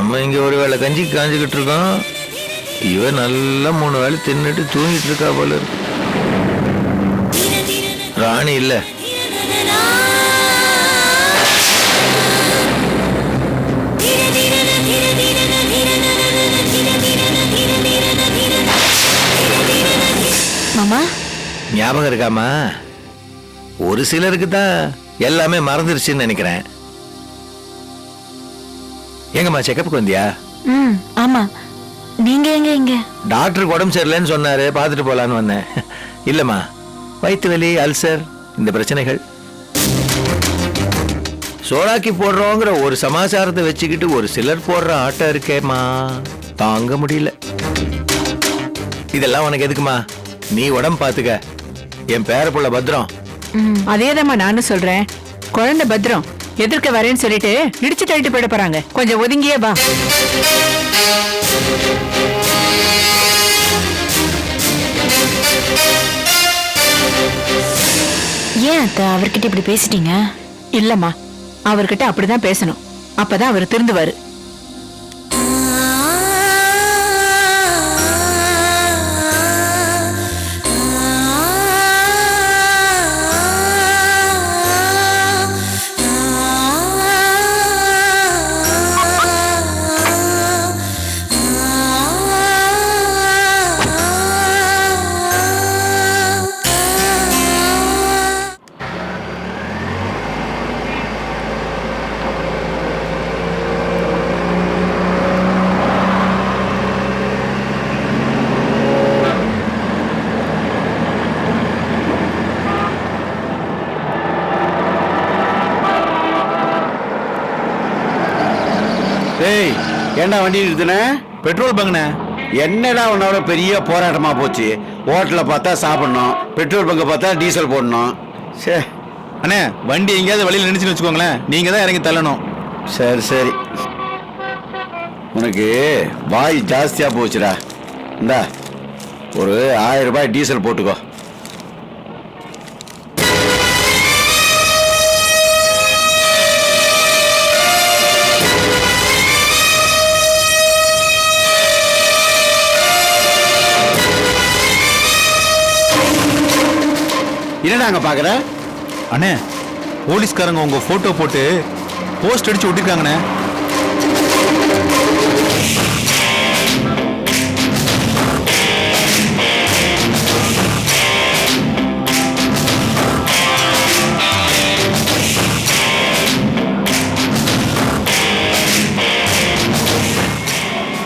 நம்ம இங்க ஒரு வேளை கஞ்சி காஞ்சிக்கிட்டு இருக்கோம், இவ நல்லா 3 வேளை தின்னுட்டு தூங்கிட்டு இருக்கா போல இருக்கு. ராணி இல்ல. மாமா ஞாபகம் இருக்காமா? ஒரு சிலருக்கு தான் எல்லாமே மறந்துருச்சுன்னு நினைக்கிறேன். எங்கம்மா செக்கப்புக்கு வந்தியா? ஆமா. நீங்க எங்க? இங்க டாக்டருக்கு உடம்பு சரியில்லைன்னு சொன்னாரு, பார்த்துட்டு போலான்னு வந்தேன். இல்லம்மா, வயிற்று வலி, அல்சர், இந்த பிரச்சனைகள். சோறாக்கி போடுறோங்கிற ஒரு சமாச்சாரத்தை வச்சுக்கிட்டு ஒரு சிலர் போடுற ஆட்டம் இருக்கேம்மா, தாங்க முடியல. இதெல்லாம் உனக்கு எதுக்குமா? நீ உடம்பு பாத்துக்க. என் பேர புள்ள பத்திரம். அதேதாம்மா நானும் சொல்றேன். குழந்தை பத்திரம். எதிர்க்க வரேன்னு சொல்லிட்டு இடிச்சு தள்ளிட்டு போயிட போறாங்க. கொஞ்சம் ஒதுங்கியே வா. ஏன் அத்தை அவர்கிட்ட இப்படி பேசிட்டீங்க? இல்லம்மா, அவர்கிட்ட அப்படிதான் பேசணும். அப்பதான் அவர் திருந்துவாரு. டேய், ஏண்டா வண்டி நிறுத்தின? பெட்ரோல் பங்குனே. என்னடா உன்னோட பெரிய போராட்டமா போச்சு. ஹோட்டல பார்த்தா சாப்பிடணும், பெட்ரோல் பங்க பார்த்தா டீசல் போடணும். சே அண்ணே, வண்டி எங்கேயாவது வழியில் நினைச்சுன்னு வச்சுக்கோங்களேன், நீங்க தான் இறங்கி தள்ளணும். சரி சரி, உனக்கு வாய் ஜாஸ்தியா போச்சுடா. இந்தா ஒரு 1000 ரூபாய் டீசல் போட்டுக்கோ. என்னடா அங்க பாக்குற? அண்ணே, போலீஸ்காரங்க உங்க போட்டோ போட்டு போஸ்ட் அடிச்சு ஒட்டிருக்காங்கண்ணே.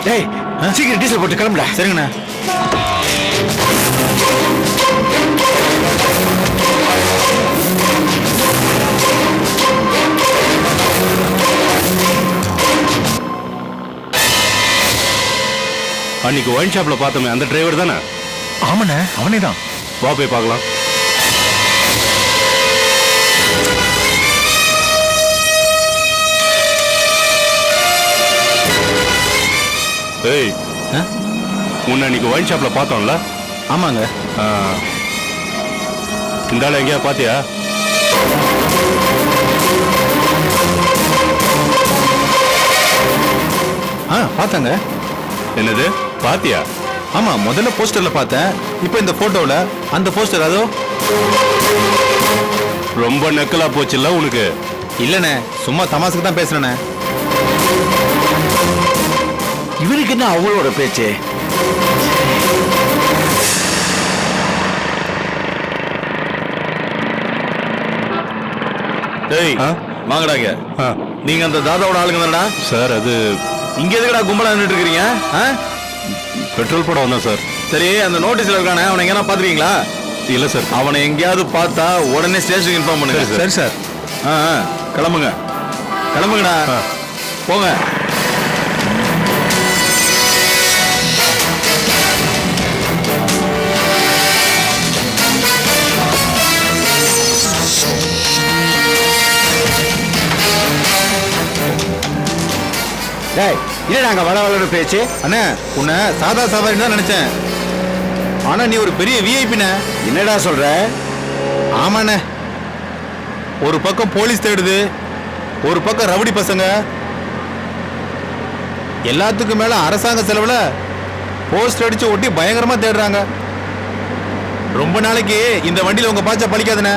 டேய், சீக்கிரம் டீசல் போட்டு கிளம்புடா. சரிங்கண்ணா. அன்னைக்கு ஒயின் ஷாப்ல பார்த்தோமே அந்த டிரைவர் தானே? ஆமாண்ணே, அவனே தான். வா போய் பார்க்கலாம். ஏய், உன்னை அன்னைக்கு ஒயின் ஷாப்ல பார்த்தோம்ல? ஆமாங்க. இந்த ஆளை எங்கேயா பாத்தியா? பார்த்தாங்க. என்னது பாத்தியா? ஆமா, முதல்ல போஸ்டர்ல பார்த்தேன், இப்போ இந்த போட்டோல அந்த போஸ்டர் அதோ. ரொம்ப நெக்கலா போச்சுல்ல உனக்கு? இல்லண்ணே, சும்மா தமாசுக்கு தான் பேசுறேண்ணே. இவருக்கு என்ன அவளோட பேச்சு? டேய், வாங்கடாங்க. நீங்க அந்த தாதாவோட ஆளுங்க தானடா? சார், அது இங்க எதுக்குடா கும்பலா நின்னுட்டு இருக்கீங்க? பெட்ரோல் போட வந்தோம் சார். சரி, அந்த நோட்டீஸ்ல இருக்கானே, அவனை எங்கனா பாத்துறீங்களா? இல்ல சார். அவனை எங்கேயாவது பார்த்தா உடனே ஸ்டேஷனுக்கு இன்ஃபார்ம் பண்ணுங்க. சரி சார். கிளம்புங்க, கிளம்புங்கடா, போங்க. டேய், என்னடா அங்க வளவளன்னு பேச்சு? அண்ணே, உன்னை சாதா சாதாரின்னு தான் நினைச்சேன். ஆனா நீ ஒரு பெரிய விஐபிண்ணே. என்னடா சொல்ற? ஆமாண்ணே, ஒரு பக்கம் போலீஸ் தேடுது, ஒரு பக்கம் ரவுடி பசங்க. எல்லாத்துக்கும் மேல அரசாங்க செலவுல போஸ்ட் அடிச்சு ஒட்டி பயங்கரமா தேடுறாங்க. ரொம்ப நாளைக்கு இந்த வண்டியில உங்க பாச்சா பழிக்காதுண்ணே.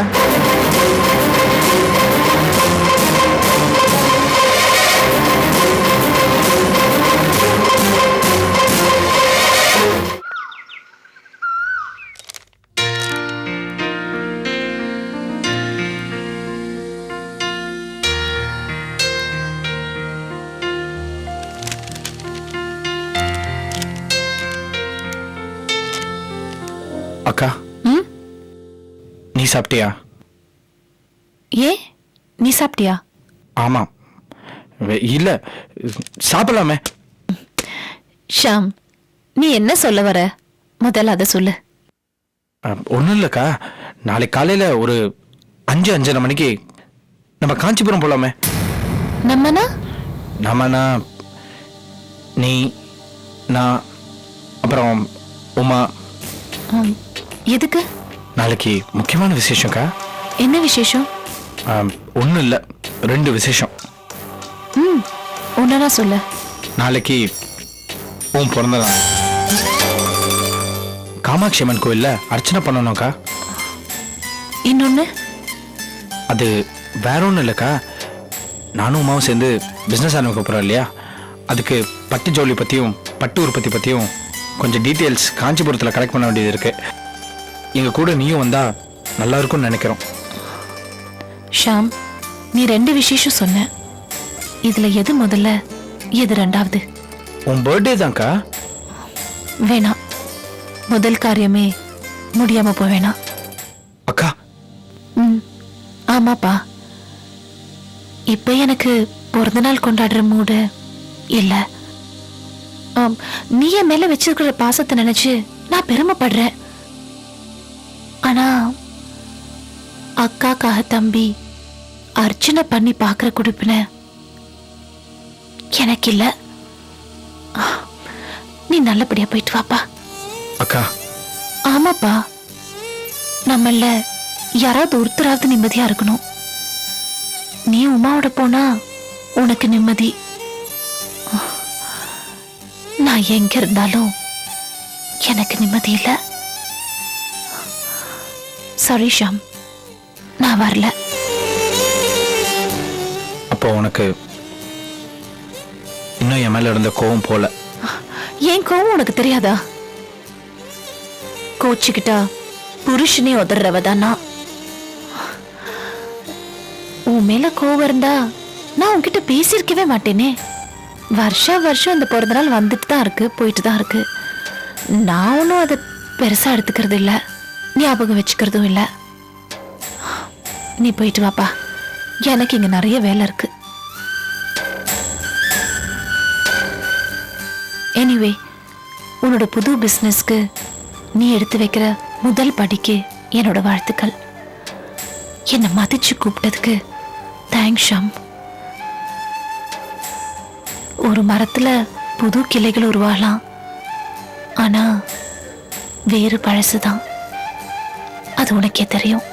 அக்கா, ம் நீ சாப்பிட்டியா? ஏ நீ சாப்பிட்டியா? ஆமாம். இல்ல, சாப்பிடலாமே. ஷாம், நீ என்ன சொல்ல வர? முதல்ல அதை சொல்லு. ஒன்றும் இல்லைக்கா, நாளைக்கு காலையில் ஒரு 5-5:30 மணிக்கு நம்ம காஞ்சிபுரம் போகலாமே. நம்மனா நீ, நான், அப்புறம் உமா. எதுக்கு? நாளைக்கு முக்கியமான விசேஷம்க்கா. என்ன விசேஷம்? ஒன்றும் இல்லை, 2 விசேஷம். ஒன்னா சொல்லு. நாளைக்கு உன் பிறந்த நாள். காமாட்சி அம்மன் கோயில்ல அர்ச்சனை பண்ணணும்க்கா. இன்னொன்னு? அது வேற ஒன்றும் இல்லைக்கா, நானும் உமாவும் சேர்ந்து பிஸ்னஸ் ஆரம்பிக்க போகிறோம் இல்லையா, அதுக்கு பட்டு ஜவுளி பற்றியும் பட்டு உற்பத்தி பற்றியும் கொஞ்சம் டீட்டெயில்ஸ் காஞ்சிபுரத்தில் கலெக்ட் பண்ண வேண்டியது இருக்கு. எங்கள் கூட நீயும் வந்தா நல்லா இருக்கும்னு நினைக்கிறோம். ஷாம், நீ 2 விசேஷம் சொன்ன. இதுல எது முதல்ல, எது ரெண்டாவது? உன் பர்த்டே தான்க்கா. வேணாம், முதல் காரியமே முடியாம போவேணா. அக்கா. ஆமாப்பா, இப்ப எனக்கு பிறந்த நாள் கொண்டாடுற மூடு இல்ல. நீ என் மேல வச்சிருக்கிற பாசத்தை நினைச்சு நான் பெருமைப்படுறேன். ஆனா அக்காக்காக தம்பி அர்ச்சனை பண்ணி பாக்குற குடுப்பின எனக்கு இல்ல. நீ நல்லபடியா போயிட்டு வாப்பா. அக்கா. ஆமாப்பா, நம்மள யாராவது ஒருத்தராவது நிம்மதியா இருக்கணும். நீ உமாவோட போனா உனக்கு நிம்மதி. நான் எங்க இருந்தாலும் எனக்கு நிம்மதி இல்ல. சாரி ஷாம், நான் வரல. அப்போ உனக்கு இன்னும் என் மேல இருந்த கோவம் போல? ஏன் கோவம் உனக்கு தெரியாதா? கோச்சுக்கிட்டா புருஷனே உதறவதான் நான். உன் மேல கோவம் இருந்தா நான் உன்கிட்ட பேசியிருக்கவே மாட்டேனே. வருஷம் அந்த பிறந்த நாள் வந்துட்டு தான் இருக்கு, போயிட்டு தான் இருக்கு. நான் ஒன்றும் அதை பெருசா எடுத்துக்கிறது இல்லை, ஞாபகம் வச்சுக்கிறதும் இல்லை. நீ போயிட்டு வாப்பா, எனக்கு இங்க நிறைய வேலை இருக்கு. எனிவே, உன்னோட புது பிசினஸ்க்கு நீ எடுத்து வைக்கிற முதல் படிக்கு என்னோட வாழ்த்துக்கள். என்னை மதிச்சு கூப்பிட்டதுக்கு தேங்க்ஸ் ஷாம். ஒரு மரத்துல புது கிளைகள் உருவாகலாம், ஆனா வேறு பழசுதான். அது உனக்கே தெரியும்.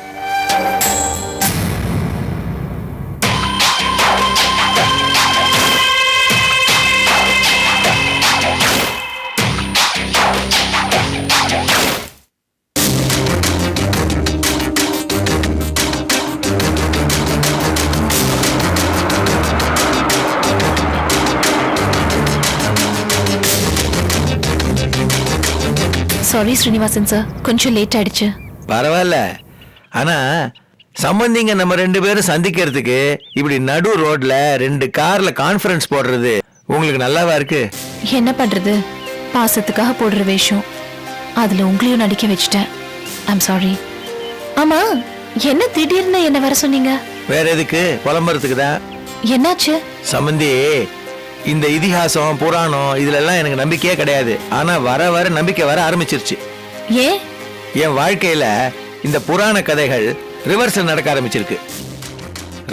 சாரி ஸ்ரீனிவாசன் சார், கொஞ்சம் லேட் ஆயிடுச்சு. பரவாயில்ல. ஆனா சம்பந்திங்க நம்ம 2 பேரும் சந்திக்கிறதுக்கு இப்படி நடு ரோட்ல 2 கார்ல கான்ஃபரன்ஸ் போடுறது உங்களுக்கு நல்லாவா இருக்கு? என்ன பண்றது, பாசத்துக்காக போடுற வேஷம். அதுல உங்களையும் நடிக்க வச்சுட்டேன். I'm sorry. ஆமா, என்ன திடீர்னு என்ன வர சொன்னீங்க? வேற எதுக்கு? புலம்புறதுக்கு தான். என்னாச்சு? சம்பந்தி, இந்த இதிகாசம் புராணம் இதுல எல்லாம் எனக்கு நம்பிக்கையே கிடையாது. ஆனா வர வர நம்பிக்கை வர ஆரம்பிச்சிருச்சு. ஏன்? என் வாழ்க்கையில இந்த புராண கதைகள் ரிவர்ஸ்ல நடக்க ஆரம்பிச்சிருக்கு.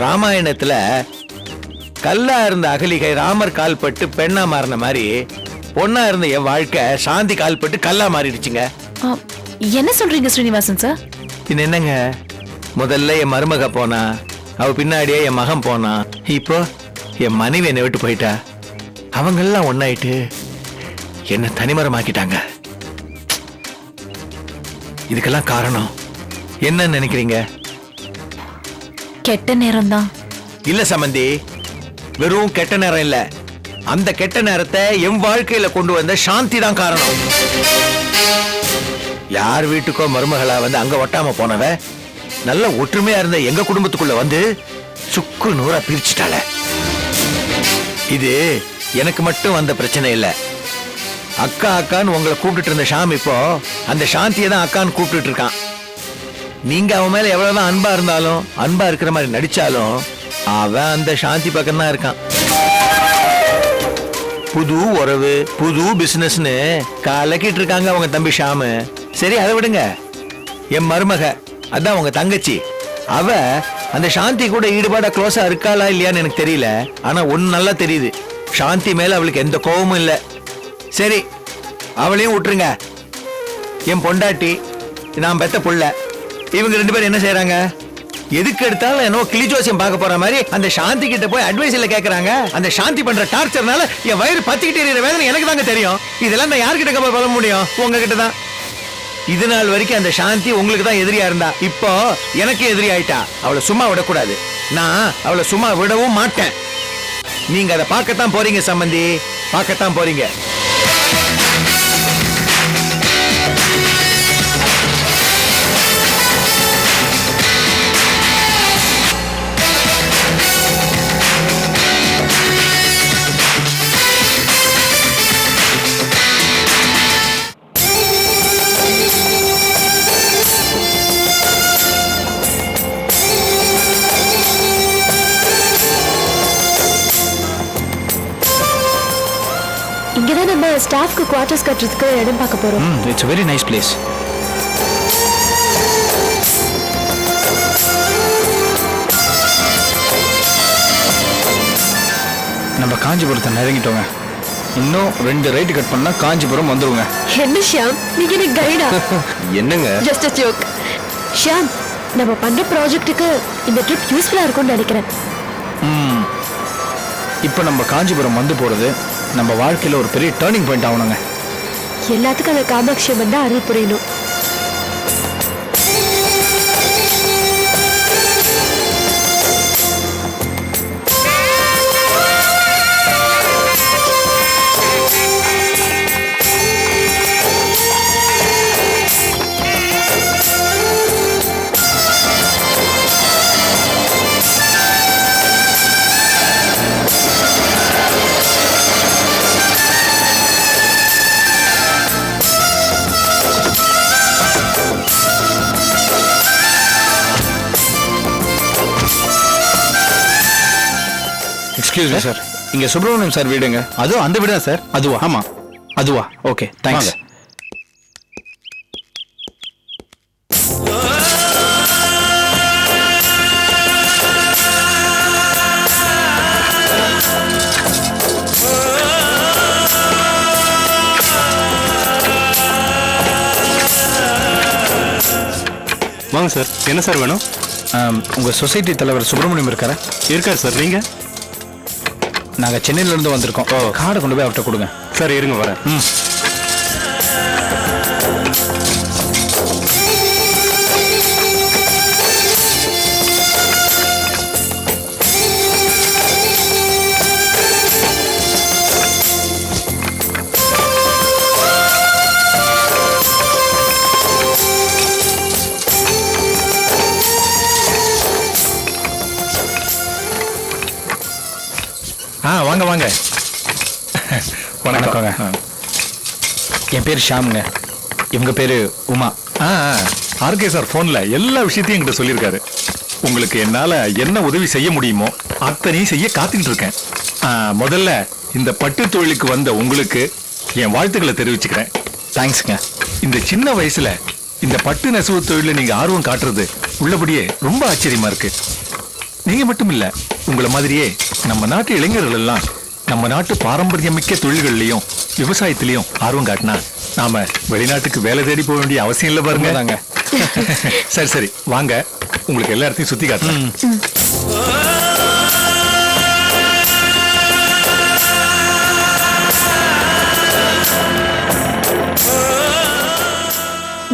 ராமாயணத்துல கல்லா இருந்த அகலிகை ராமர் கால்பட்டு பெண்ணா மாறின மாதிரி பொண்ணா இருந்த என் வாழ்க்கை சாந்தி கால்பட்டு கல்லா மாறிடுச்சுங்க. என்ன சொல்றீங்க ஸ்ரீனிவாசன் சார்? பின் என்னங்க, முதல்ல என் மருமக போனா, அவ பின்னாடியே என் மகன் போனா, இப்போ என் மனைவி என்னை விட்டு போயிட்டா. அவங்கெல்லாம் ஒன்னாயிட்டு என்ன தனிமரமாக்கிட்டாங்க. இதுக்கெல்லாம் காரணம் என்னன்னு நினைக்கிறீங்க? கெட்ட நேரம் தான். இல்ல சம்பந்தி, வெறும் கெட்ட நேரம் இல்ல, அந்த கெட்ட நேரத்தை என் வாழ்க்கையில கொண்டு வந்த சாந்தி தான் காரணம். யார் வீட்டுக்கோ மருமகளா வந்து அங்க ஒட்டாம போனவ நல்ல ஒற்றுமையா இருந்த எங்க குடும்பத்துக்குள்ள வந்து சுக்கு நூறா பிரிச்சுட்டாள. இது எனக்கு மட்டும் வந்த பிரச்சனை இல்ல. அக்கா அக்கான்னு உங்களை கூப்பிட்டு இருந்த ஷாம் இப்போ அந்த சாந்தியை தான் அக்கான்னு கூப்பிட்டு இருக்கான். நீங்க அவன் மேல எவ்வளவுதான் அன்பா இருந்தாலும், அன்பா இருக்கிற மாதிரி நடிச்சாலும், அவன் அந்த சாந்தி பக்கம் தான் இருக்கான். புது உறவு, புது பிசினஸ்னு கலக்கிட்டு இருக்காங்க அவங்க தம்பி ஷாமு. சரி, அதை விடுங்க. என் மருமக, அதான் உங்க தங்கச்சி, அவ அந்த சாந்தி கூட ஈடுபாடா க்ளோஸா இருக்காளா இல்லையான்னு எனக்கு தெரியல. ஆனா ஒன்னு நல்லா தெரியுது, சாந்தி மேல அவளுக்கு எந்த கோபமும் இல்ல. சரி, அவளையும் விட்டுருங்க. என் பொண்டாட்டி, நான் பெத்த புள்ள, இவங்க 2 பேரும் என்ன செய்யறாங்க? எதுக்கு எடுத்தாலும் என்னோ கிளி ஜோசியம் பார்க்க போற மாதிரி அந்த சாந்தி கிட்ட போய் அட்வைஸ் இல்ல கேக்குறாங்க. அந்த சாந்தி பண்ற டார்ச்சர்னால என் வயிறு பத்திக்கிட்டே இருக்கிற வேதனை எனக்கு தாங்க தெரியும். இதெல்லாம் நான் யார்கிட்ட போய் சொல்ல முடியும்? உங்ககிட்ட தான். இது நாள் வரைக்கும் அந்த சாந்தி உங்களுக்கு தான் எதிரியா இருந்தா, இப்போ எனக்கு எதிரி ஆயிட்டா. அவளை சும்மா விடக்கூடாது. நான் அவளை சும்மா விடவும் மாட்டேன். நீங்க அதை பார்க்கத்தான் போறீங்க சம்பந்தி, பார்க்கத்தான் போறீங்க. இங்கதான் நம்ம ஸ்டாஃப்க்கு குவார்டர்ஸ் கட்டுறதுக்கு இடம் பார்க்க போறோம். It's very nice place. நம்ம காஞ்சிபுரத்தை நெருங்கிட்டோங்க. இன்னும் 2 ரைட்டு கட் பண்ணா காஞ்சிபுரம் வந்துருங்க. என்ன ஷியாம், நீங்க எனக்கு கைடா? என்னங்க? Just a joke. ஷியாம், நம்ம பண்ற ப்ராஜெக்ட்டுக்கு இந்த ட்ரிப் யூஸ்ஃபுல்லா இருக்கும்னு நினைக்கிறேன். இப்போ நம்ம காஞ்சிபுரம் வந்து போறது நம்ம வாழ்க்கையில ஒரு பெரிய டர்னிங் பாயிண்ட் ஆகணுங்க. எல்லாத்துக்கும் அந்த காமாட்சி அம்மன் தான் அருள் புரியணும். எக்ஸ்கியூஸ் மீ சார், இங்க சுப்பிரமணியம் சார் வீடுங்க. அதுவும் அந்த வீடு தான் சார். அதுவா? ஆமா. அதுவா? Okay, thanks. வாங்க சார், என்ன சார் வேணும்? உங்க சொசைட்டி தலைவர் சுப்பிரமணியம் இருக்காரா? இருக்கார் சார். நீங்க? நாங்க சென்னையில இருந்து வந்திருக்கோம். கார்டை கொண்டு போய் அவர்கிட்ட கொடுங்க. சார் இருங்க, வரேன். வாங்க வாங்க. வணக்கங்க. என் பேர் ஷாமுங்க. இவங்க பேரு உமா. ஆர்கே சார் போன்ல எல்லா விஷயத்தையும் என்கிட்ட சொல்லியிருக்காரு. உங்களுக்கு என்னால என்ன உதவி செய்ய முடியுமோ அத்தனையும் செய்ய காத்துக்கிட்டு இருக்கேன். முதல்ல இந்த பட்டு தொழிலுக்கு வந்த உங்களுக்கு என் வாழ்த்துக்களை தெரிவிச்சுக்கிறேன். தேங்க்ஸ்ங்க. இந்த சின்ன வயசுல இந்த பட்டு நெசவு தொழில நீங்க ஆர்வம் காட்டுறது உள்ளபடியே ரொம்ப ஆச்சரியமா இருக்கு. நீங்க மட்டும் இல்ல, உங்களை மாதிரியே நம்ம நாட்டு இளைஞர்கள் எல்லாம் நம்ம நாட்டு பாரம்பரியமிக்க தொழில்கள்லயும் விவசாயத்திலையும் ஆர்வம் காட்டினா நாம வெளிநாட்டுக்கு வேலை தேடி போக வேண்டிய அவசியம் இல்லை பாருங்க. சரி சரி, வாங்க உங்களுக்கு எல்லா இடத்தையும் சுத்தி காட்டுறேன்.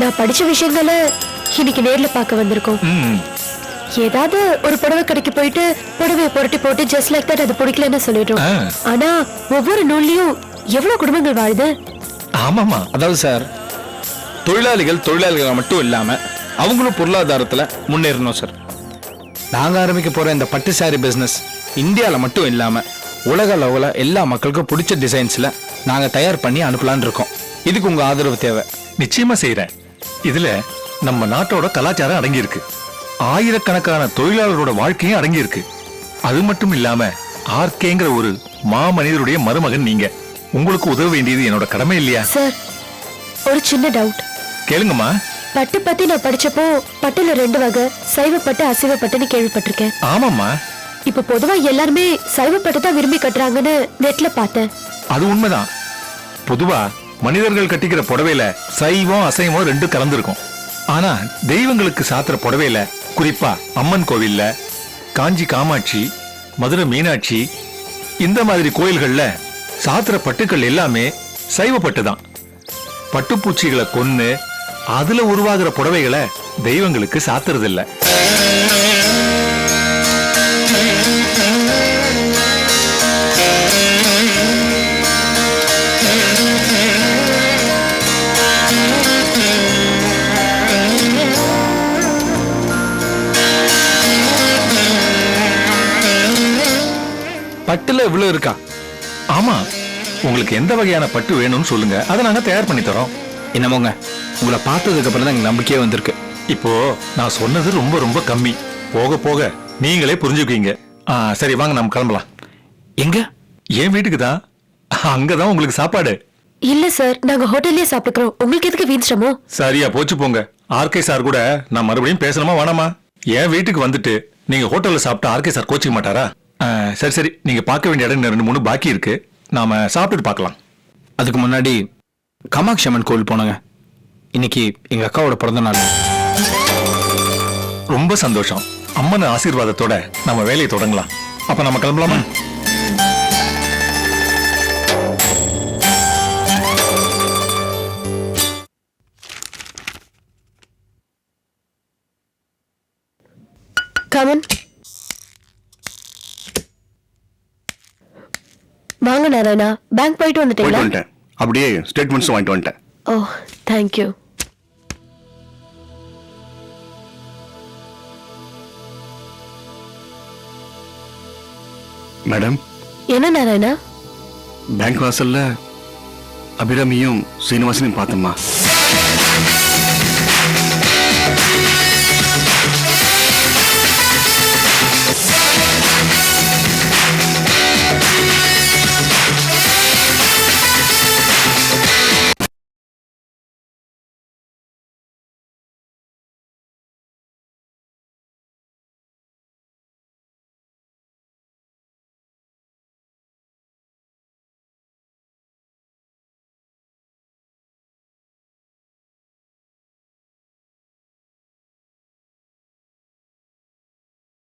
நான் படிச்ச விஷயங்களை இன்னைக்கு நேர்ல பார்க்க வந்திருக்கோம். ம் ஏதாவது ஒரு புடவை கடைக்கு போயிட்டு புடவையை புரட்டி போட்டு ஜஸ்ட் லைக் தட் அது பிடிக்கலன்னு சொல்லிடுறோம். ஆ. ஆனா ஒவ்வொரு நூல்லையும் எவ்வளவு குடும்பங்கள் வாழுது. ஆமாமா. அதாவது சார், தொழிலாளிகள் மட்டும் இல்லாம அவங்களும் பொருளாதாரத்துல முன்னேறணும் சார். நாங்க ஆரம்பிக்க போற இந்த பட்டு சாரி பிசினஸ் இந்தியால மட்டும் இல்லாம உலக அளவுல எல்லா மக்களுக்கும் பிடிச்ச டிசைன்ஸ்ல நாங்க தயார் பண்ணி அனுப்பலாம்னு இருக்கோம். இதுக்கு உங்க ஆதரவு தேவை. நிச்சயமா செய்யறேன். இதுல நம்ம நாட்டோட கலாச்சாரம் அடங்கி இருக்கு. ஆயிரக்கணக்கான தொழிலாளரோட வாழ்க்கையும் அடங்கி இருக்கு. அது மட்டும் இல்லாம ஆர்கேங்கிற ஒரு மாமனிதருடைய மருமகன் நீங்க. உங்களுக்கு உதவ வேண்டியது என்னோட கடமை இல்லையா? சார், ஒரு சின்ன டவுட். கேளுங்கம்மா. பட்டு பத்தி நான் படிச்சப்போ பட்டுல 2 வகை, சைவ பட்டு அசைவ பட்டுன்னு கேள்விப்பட்டிருக்கேன். ஆமாம்மா, இப்ப பொதுவா எல்லாருமே சைவ பட்டு தான் விரும்பி கட்டுறாங்கன்னு நெட்ல பார்த்தேன். அது உண்மைதான். பொதுவா மனிதர்கள் கட்டிக்கிற புடவையில சைவம் அசைவம் 2 கலந்துருக்கும். ஆனா தெய்வங்களுக்கு சாத்துற புடவையில, குறிப்பா அம்மன் கோவில்ல, காஞ்சி காமாட்சி, மதுரை மீனாட்சி இந்த மாதிரி கோயில்கள்ல சாத்துற பட்டுக்கள் எல்லாமே சைவ பட்டு தான். பட்டுப்பூச்சிகளை கொன்னு அதுல உருவாகிற புடவைகளை தெய்வங்களுக்கு சாத்துறது இல்ல. பட்டுல இவ்வளவு இருக்கா? ஆமா, உங்களுக்கு எந்த வகையான பட்டு வேணும்னு சொல்லுங்க, அதை நாங்க தயார் பண்ணி தரோம். என்னமோங்க, உங்களை பார்த்ததுக்கு அப்புறம் தான் எனக்கு நம்பிக்கையே வந்திருக்கு. இப்போ நான் சொன்னது ரொம்ப ரொம்ப கம்மி. போக போக நீங்களே புரிஞ்சுக்குவீங்க. சரி வாங்க, நம்ம கிளம்பலாம். எங்க? என் வீட்டுக்கு தான். அங்கதான் உங்களுக்கு சாப்பாடு. இல்ல சார், நாங்க ஹோட்டல்லயே சாப்பிட்டுக்கிறோம். உங்களுக்கு எதுக்கு வீண் சிரமம்? சரியா போச்சு போங்க. ஆர்கே சார் கூட நான் மறுபடியும் பேசணுமா வேணாமா? என் வீட்டுக்கு வந்துட்டு நீங்க ஹோட்டல்ல சாப்பிட்டு ஆர்கே சார் கோச்சிக்க மாட்டாரா? சரி சரி, நீங்க பார்க்க வேண்டிய இடம் 2-3 பாக்கி இருக்கு. நாம சாப்பிட்டுட்டு பார்க்கலாம். அதுக்கு முன்னாடி காமாட்சி அம்மன் கோவில் போனாங்க. இன்னைக்கு எங்க அக்காவோட பிறந்த நாள். ரொம்ப சந்தோஷம். அம்மன் ஆசீர்வாதத்தோட நம்ம வேலையை தொடங்கலாம். அப்ப நம்ம கிளம்பலாமா? கமன். வாங்க நாராயணா, பேங்க் போயிட்டு வந்துட்டீங்களா? வந்துட்டேன். அப்படியே ஸ்டேட்மெண்ட்ஸ் வாங்கிட்டு வந்துட்டேன். ஓ, தேங்க்யூ. மேடம், என்ன நாராயணா? பேங்க் வாசல்ல அபிராமியும் சீனிவாசனையும் பார்த்தம்மா.